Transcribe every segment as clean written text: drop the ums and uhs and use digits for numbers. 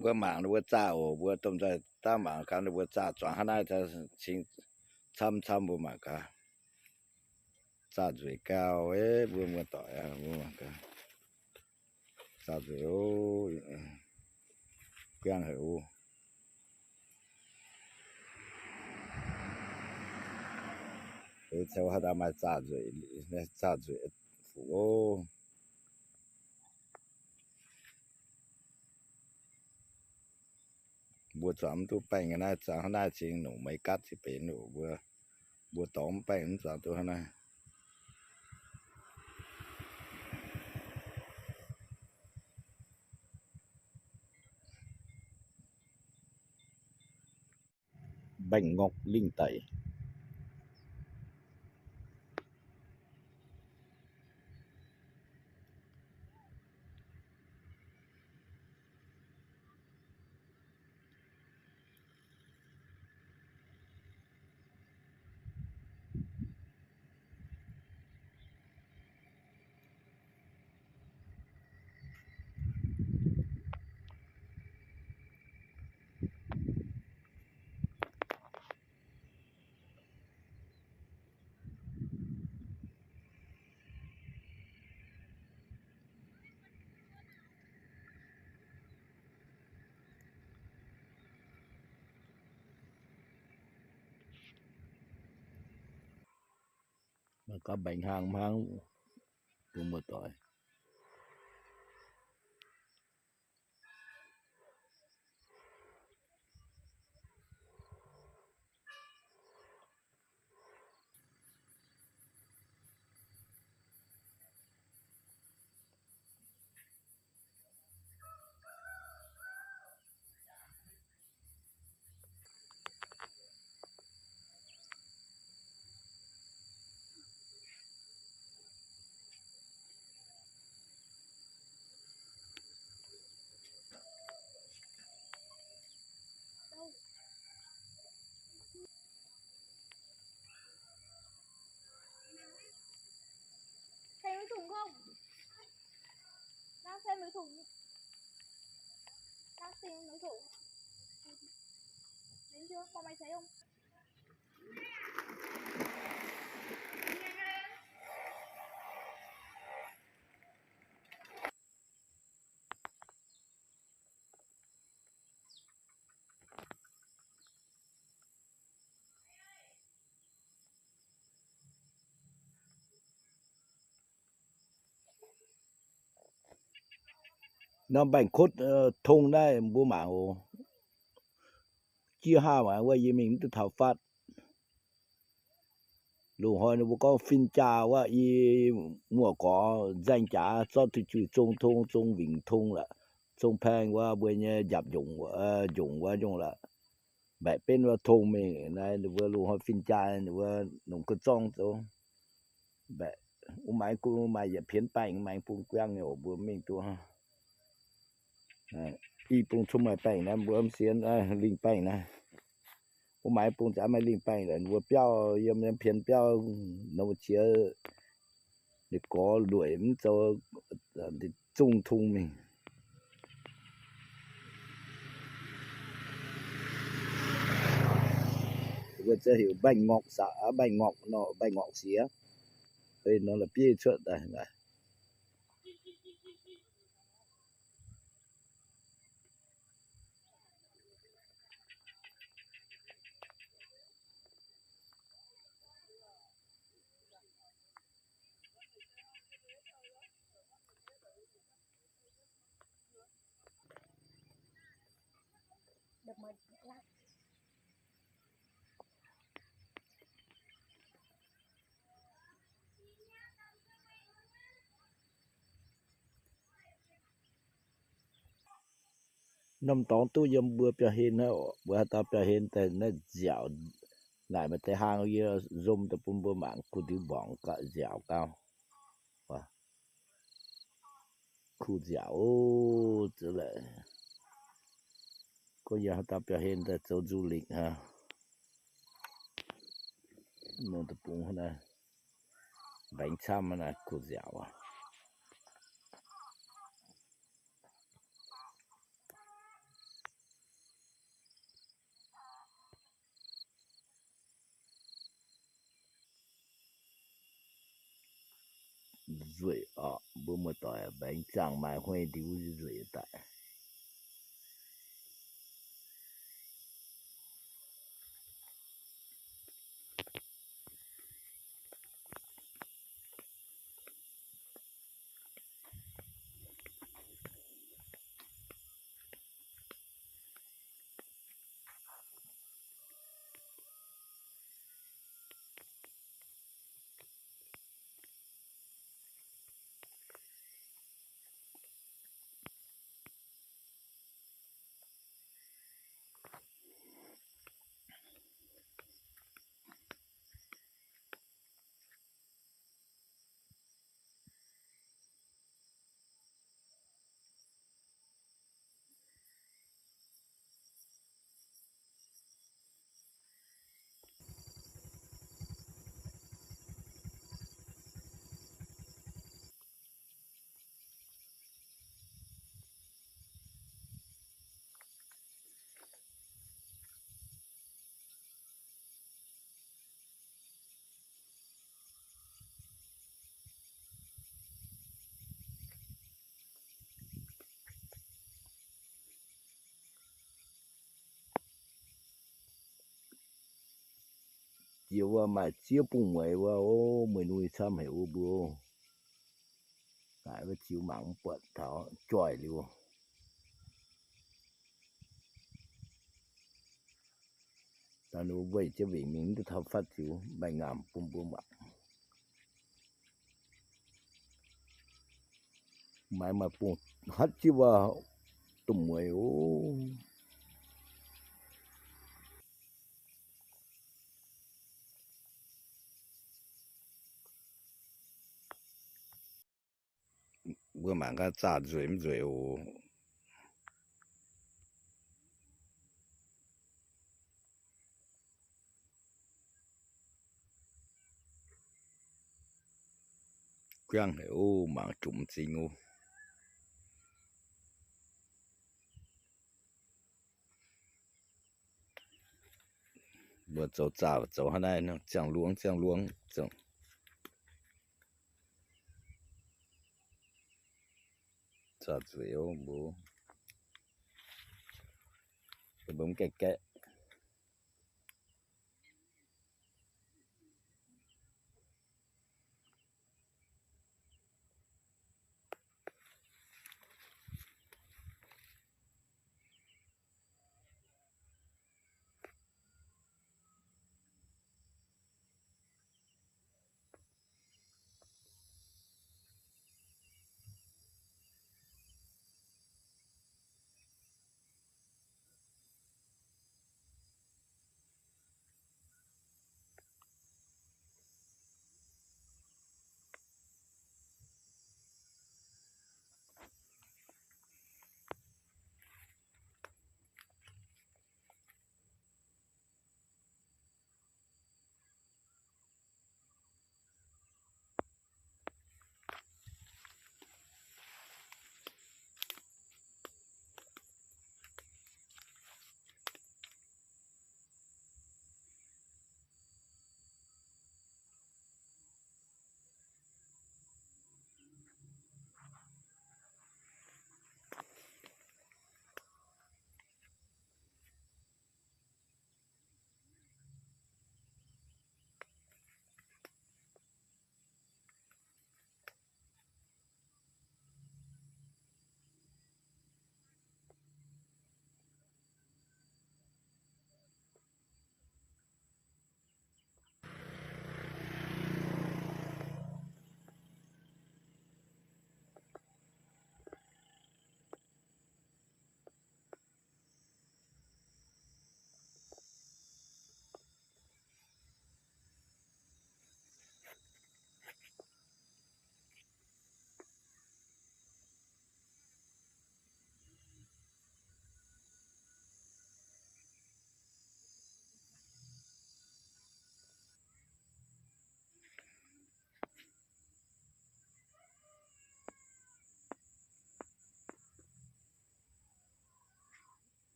bữa mạng bữa cha bữa tôm ra ta mạng cái bữa cha chọn hai nay ta chính chăm bữa mạng cả cha rồi cao ấy bữa mà tỏi bữa mạng cả cha rồi ô quen hiểu rồi theo hai ta mai cha rồi phụ bữa chấm tu bánh cái này cha hai nay chính nụ mấy cắt thì bền nụ bữa tóm bánh cha tu hai nay bánh ngọc linh tẩy có bánh hàng cùng một tỏi Thấy mấy thùng không? Đang xem mấy thùng. Đang xem mấy thùng. Đến chưa? Con mày thấy không? nó bánh cốt thùng đây bố mạng hồ chia hai màว่ายี่มิงตุถาฟัดลูกหอยบ่ก็ฟินจาว่าอีมั่วก็danh trả cho từ chữ trung thông trung vĩnh thông là trung phangว่าบ่เนี่ยยับยงว่ายงละแบบเป็นว่าทงมีนะหรือว่าลูกหอยฟินจาหรือว่าหนุ่มก็จ้องโตแบบอุหมายกูหมายอย่าเพี้ยนไปหมายปุงกว้างเนี่ยบ่มีตัวอีปุงชุ่มไปนะบ่เสียนลิงไปนะ我买本咱们领班人我标有没有偏标那么些你搞累唔做你中通明我这有拜ngọc xã拜ngọc nó拜ngọc xía đây nó là bia chuyện đây này Được mời lại. năm tón tôi dâm bữa bia hen nó bữa ta bia henแต่nó dẻo lại mà tới hang kia zoom tập bún bữa mạng cụ tiêu bỏng cả dẻo cao và cụ dẻo trở lại có giờ ta bia hen tại chỗ du lịch ha nó tập bún này bánh chăm này cụ dẻo 水啊不么大本长买会丢水带有啊买接不买ว่าโอ้มื้อนู้ซ้ำให้โอ้บ่กายว่าจิวหมังปวดเท้าจ่อยเลยตอนนู้ไว้จะวิ่งมิงจะทำฟัดจิวใบงามปุ่มๆอ่ะหมายมาปุ่มฮัดจิว่าตุ่มมวยโอ้เมื่อมันก็จ่า嘴唔嘴โอ้กลางโอ้หมาจุ่มจริงโอ้บ่走จ่า走下来呢降落降จ่า嘴โอ้บ่บ่แก่ๆ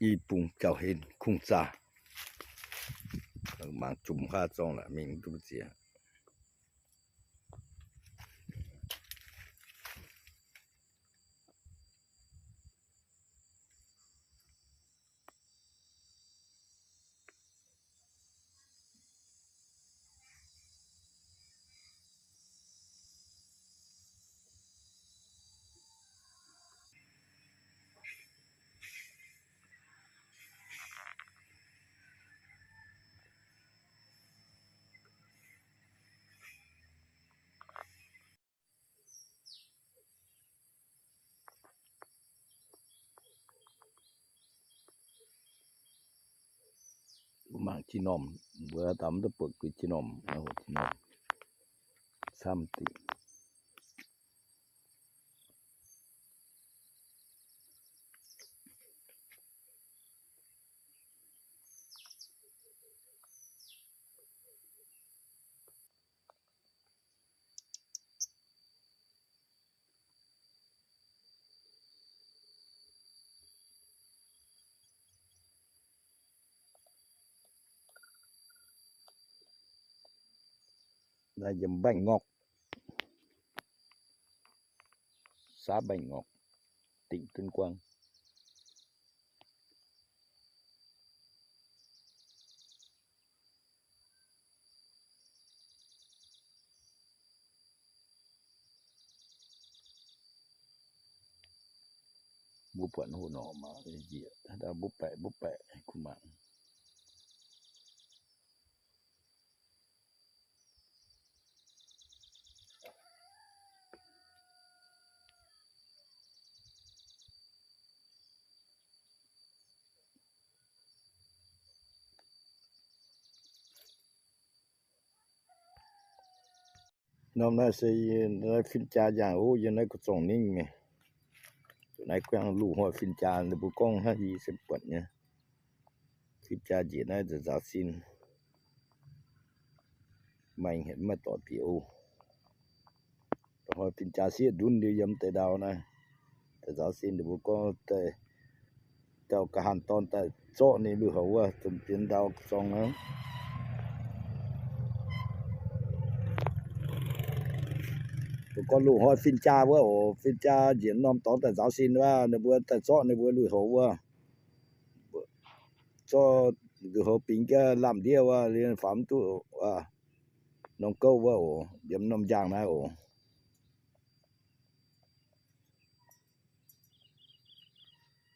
อีปุ่งเจ้าเห็นคุ้งซ่ามาจุ่มค่าจ้องละมิงตุเจีย mang chi nom vừa tắm được bực cái chi nom chi nom something là dầm bánh ngọt xã bánh ngọt tỉnh Tuyên Quang bố phận hồ nọ mà gì đã bố bẹ của mạng năm nay sẽ phim cha dạng ô giờ này có trồng ninh mẹ chỗ này quang lũ hoa phim cha để bố con ha gì sẽ bận nha phim cha gì nàyจะgiáo xin mạnh hết mà tỏ tiểu hoa phim cha sẽ đun đi yếm tới đào nàyจะgiáo xin để bố con tới đào cả hàn ton tại chỗ này lũ hậu à tụm tiền đào xong á con lũ hoa phim cha bữa phim cha diễn nom tón tại giáo xinว่าในบแต่ซ้อในบลหว่าซ้อหรือปิงก็ลำเดียวว่าเรียนฝัมตู้ว่าน้องเก้าว่าเดี๋ยวน้ำยางนะ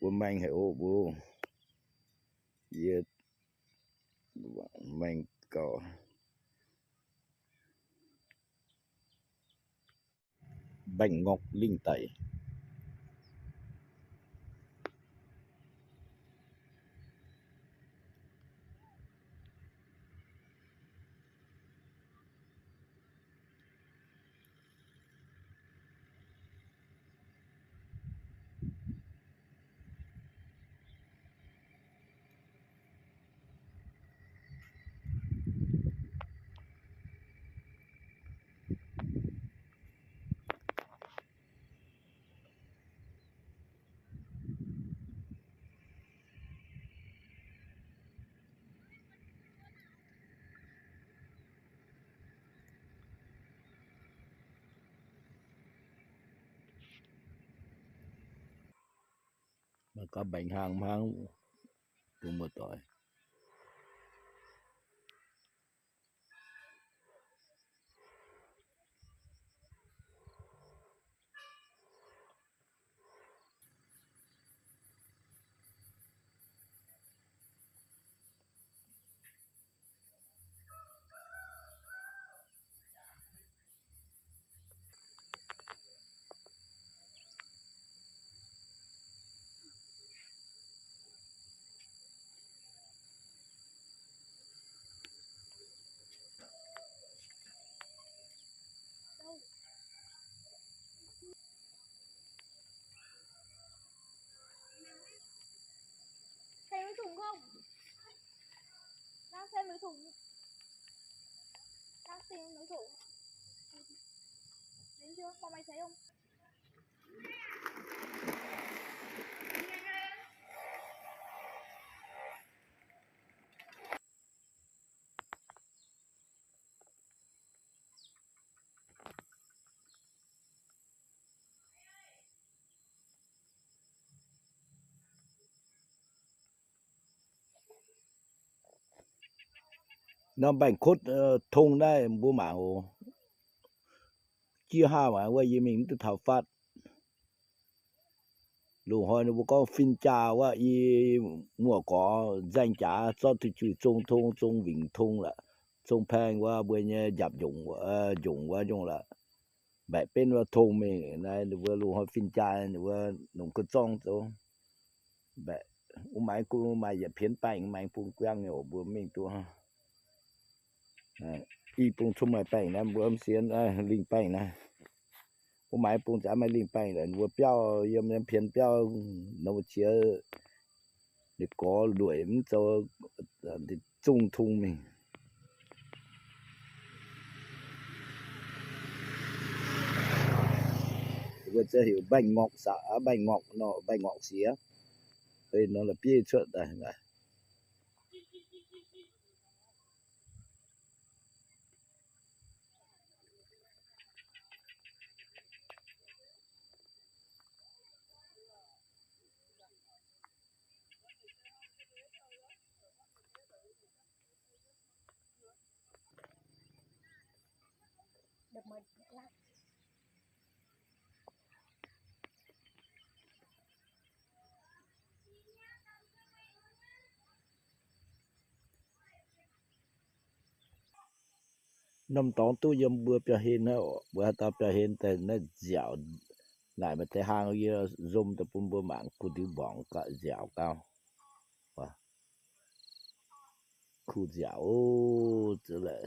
บ่แม่งให้บ่เยอะแม่งก็bánh ngọt linh tẩy mà có bánh hàng cùng một tuổi Xem cái thùng không? Đang xem cái thùng. Đang xem cái thùng. Đến chưa? Con mày thấy không? nó bánh cốt thùng đây bố mà hồ chia hai màว่ายิมิงตุถาฟัดลูกฮอยบ่ก็ฟินจาว่าอีมั่วกอdanh trả cho từ chữ trung thông trung vĩnh thông là trung phangว่าบ่เนี่ยยับยงยงว่าจงละแบบเป็นว่าทงเมงในว่าลูกฮอยฟินจาหรือว่าหนุ่มก็จ้องโตแบบ mai cu mai ya phiến bánh mai pung quang nhổ bữa mình tua ha y pung chung mai bánh na bữa xiên linh bánh na mai pung chả mai linh bánh là vừa béo yếm yếm phiến béo nấu chia để có đuổi cho để trung thung mình vừa sẽ hiểu bánh ngọt xả bánh ngọt nó bánh ngọt xía đây nó là bia chuột đây này Được mời lại. năm tón tu yếm bữa bia hen nó bữa ta bia henแต่nó dẻo lại mà thế hang kia zoom tập bún bữa mạng cụ tiêu bỏng cả dẻo cao và cụ dẻo chứ lại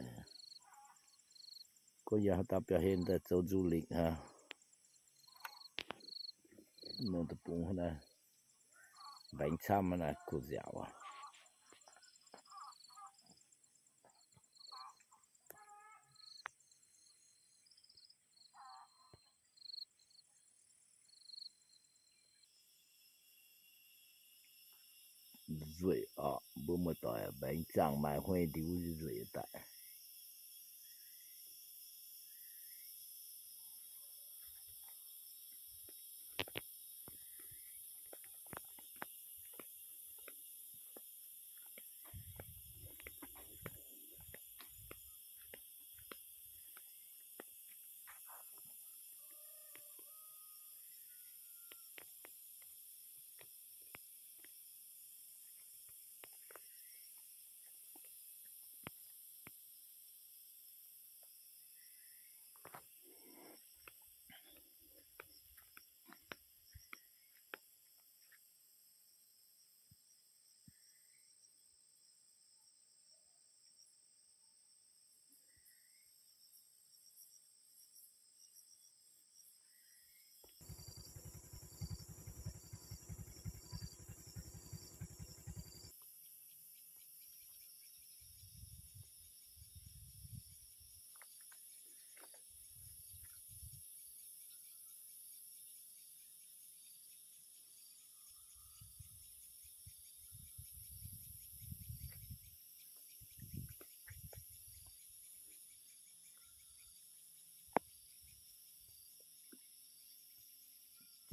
có giờ ta bia hen tại châu du lịch ha nó tập bún này bánh chăm này cụ dẻo à rồi bữa một tỏi bánh chẳng mai huy điếu rồi tại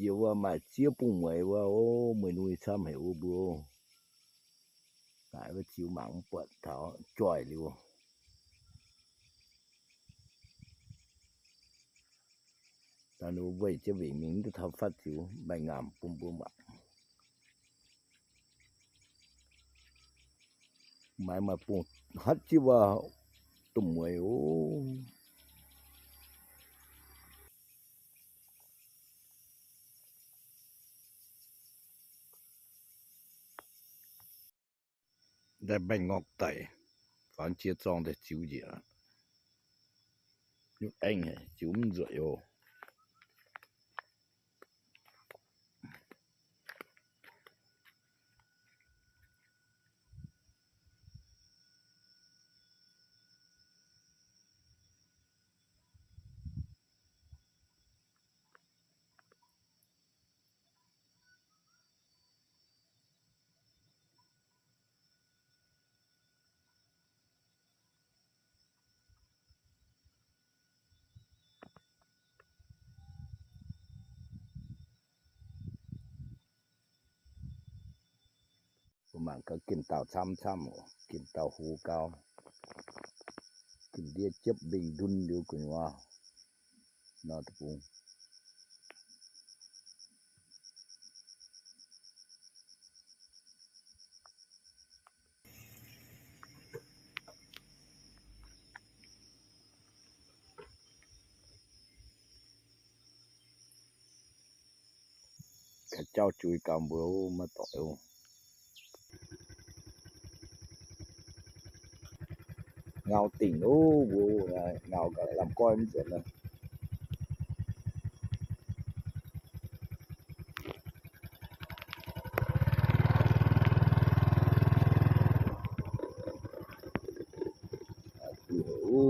chiều mà chiều bùng ngoàiว่าโอ้มื้อนู้นซ้ำให้โอ้บ่tạiว่าchiều mạng bật thảo chọi liu ta nó vậy chứ vì mình thao phát chiều bài ngàm bùng bùng mạng mai mà bùng hết chứว่าtụm ngoài ôได้แบ่งงอกไตphán chia trong để chịu gì à nhưng anh này chịu không rồi ô mạng cóกิน tàu chăm chăm กิน tàu hú cao กิน đĩa chấp bình đun điều của nó nó tập trung cái cháu chui cam bướu mà tội เงาติ่งโอ้โหเงากับลำก้อยมันเสร็จแล้วโอ้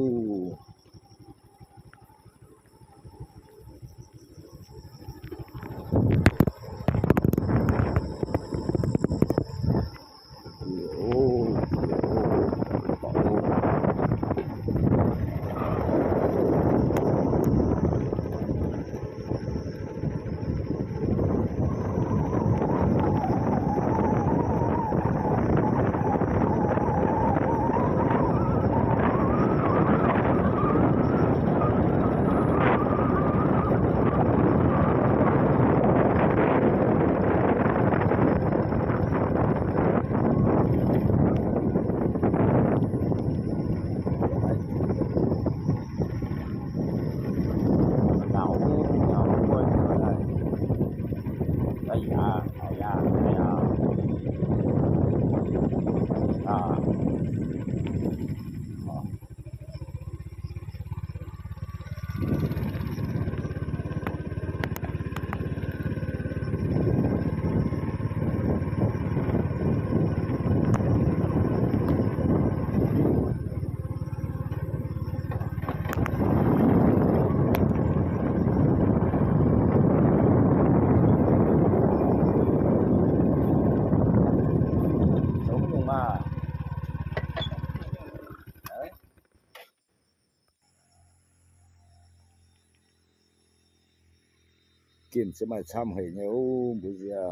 กินสมัยช้ำให้เนี่ยโอ้บุญยา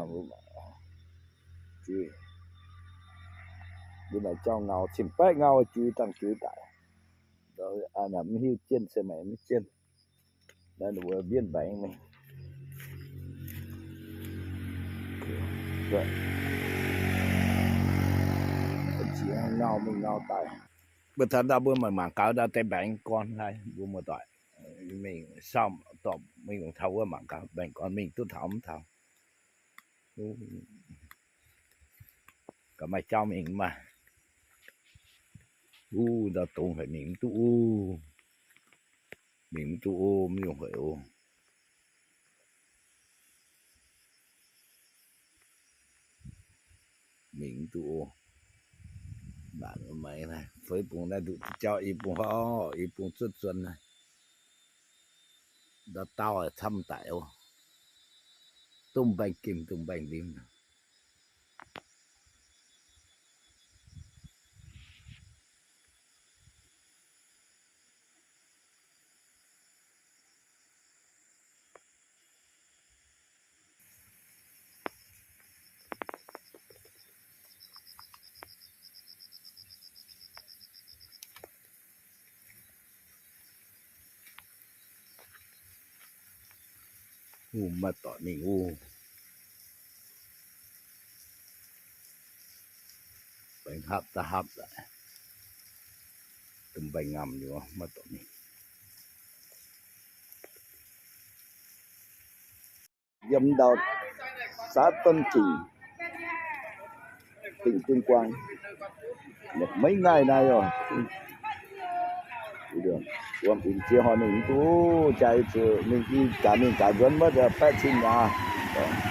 จีบุญเจ้าเงาชิมแป๊ะเงาจีตั้งจีตายเราอันนั้นมีเจนสมัยมีเจนแล้วหนูเบี้ยนใบไหมก็จีเงามึงเงาตายเมื่อทันได้เบื่อมาหมาเก่าได้แต่แบ่งก่อนได้บุญมาต่อยmình xong tọp mình cũng thâu mà cả bệnh con mình tôi thảo cả mày cho mình mà đã tụng phải mình tu mình tu mình không phải mình tu bạn mày này với bụng đã được cho y bụng họ y bụng xuất xuân này đã tao thăm tại tung bánh kim tung bánh đêmมาต่อนี่เป็นฮับตะฮับละตึมใบงามอยู่มาต่อนี่ยำดาวสาต้นจีtỉnh Tuyên Quang một mấy ngày nay rồi được quan điểm chia họ mình tu chạy mình đi cả mình cả vẫn mất 8 nhà